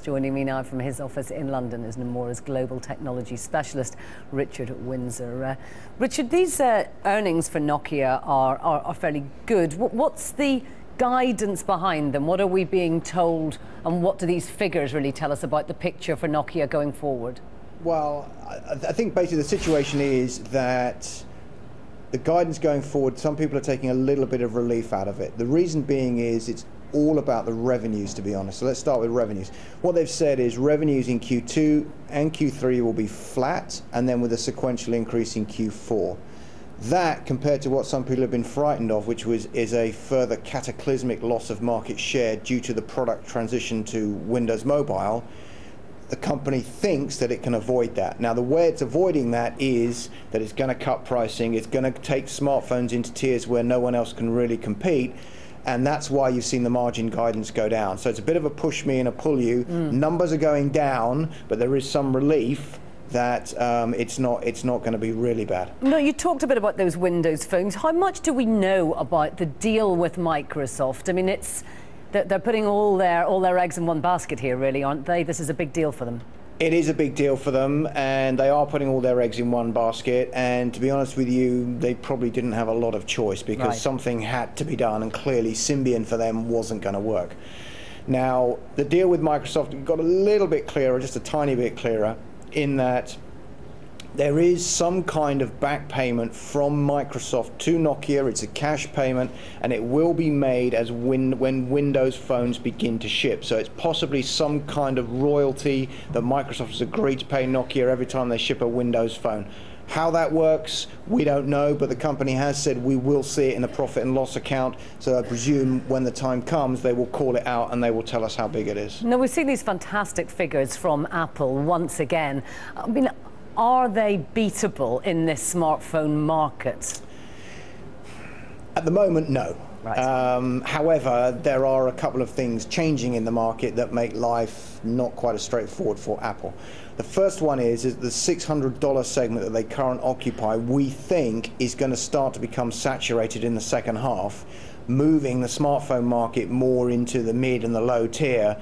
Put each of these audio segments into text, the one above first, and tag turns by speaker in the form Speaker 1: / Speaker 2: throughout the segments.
Speaker 1: Joining me now from his office in London is Nomura's global technology specialist, Richard Windsor. Richard, these earnings for Nokia are fairly good. What's the guidance behind them? What are we being told, and what do these figures really tell us about the picture for Nokia going forward?
Speaker 2: Well, I think basically the situation is that the guidance going forward, some people are taking a little bit of relief out of it. The reason being is it's all about the revenues, to be honest. So let's start with revenues. What they've said is revenues in Q2 and Q3 will be flat, and then with a sequential increase in Q4. That, compared to what some people have been frightened of, which is a further cataclysmic loss of market share due to the product transition to Windows Mobile, the company thinks that it can avoid that. Now, the way it's avoiding that is that it's going to cut pricing, it's going to take smartphones into tiers where no one else can really compete, and that's why you've seen the margin guidance go down. So it's a bit of a push me and a pull you. Numbers are going down, but there is some relief that it's not going to be really bad.
Speaker 1: No, you talked a bit about those Windows phones. How much do we know about the deal with Microsoft? I mean, they're putting all their eggs in one basket here, really, aren't they? This is a big deal for them.
Speaker 2: It is a big deal for them, and they are putting all their eggs in one basket, and to be honest with you, they probably didn't have a lot of choice because something had to be done, and clearly Symbian for them wasn't going to work. Now, the deal with Microsoft got a little bit clearer, just a tiny bit clearer, in that there is some kind of back payment from Microsoft to Nokia. It's a cash payment, and it will be made as when Windows phones begin to ship. So it's possibly some kind of royalty that Microsoft has agreed to pay Nokia every time they ship a Windows phone. How that works, we don't know, but the company has said we will see it in the profit and loss account. So I presume when the time comes, they will call it out and they will tell us how big it is.
Speaker 1: Now, we've seen these fantastic figures from Apple once again. I mean, are they beatable in this smartphone market?
Speaker 2: At the moment, no.
Speaker 1: Right.
Speaker 2: However, there are a couple of things changing in the market that make life not quite as straightforward for Apple. The first one is the $600 segment that they currently occupy, we think is going to start to become saturated in the second half, moving the smartphone market more into the mid and the low tier,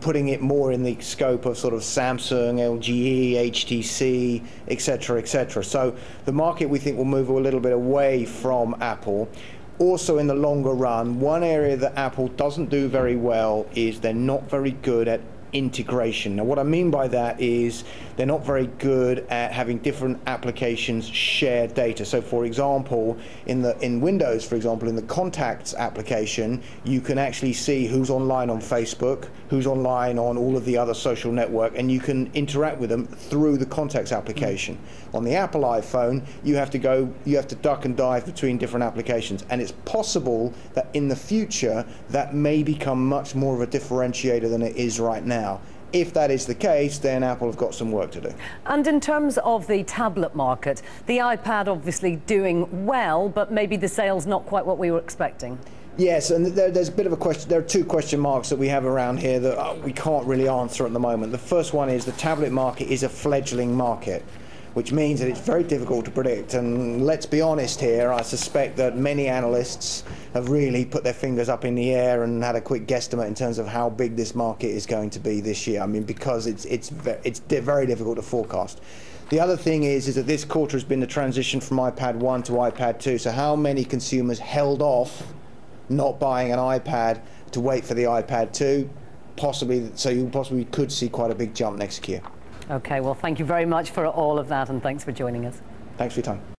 Speaker 2: putting it more in the scope of sort of Samsung, LG, HTC, etc., etc. So the market, we think, will move a little bit away from Apple. Also, in the longer run, one area that Apple doesn't do very well is they're not very good at integration. Now, what I mean by that is they're not very good at having different applications share data. So, for example, in Windows, for example, in the Contacts application, you can actually see who's online on Facebook, who's online on all of the other social network, and you can interact with them through the Contacts application. On the Apple iPhone, you have to duck and dive between different applications, and it's possible that in the future that may become much more of a differentiator than it is right now. If that is the case, then Apple have got some work to do.
Speaker 1: And in terms of the tablet market, the iPad obviously doing well, but maybe the sales not quite what we were expecting.
Speaker 2: Yes, and there's a bit of a question. There are two question marks that we have around here that we can't really answer at the moment. The first one is the tablet market is a fledgling market, which means that it's very difficult to predict. And let's be honest here, I suspect that many analysts have really put their fingers up in the air and had a quick guesstimate in terms of how big this market is going to be this year. I mean, because it's very difficult to forecast. The other thing is that this quarter has been the transition from iPad 1 to iPad 2. So how many consumers held off not buying an iPad to wait for the iPad 2? Possibly, so you possibly could see quite a big jump next year.
Speaker 1: Okay, well, thank you very much for all of that, and thanks for joining us.
Speaker 2: Thanks for your time.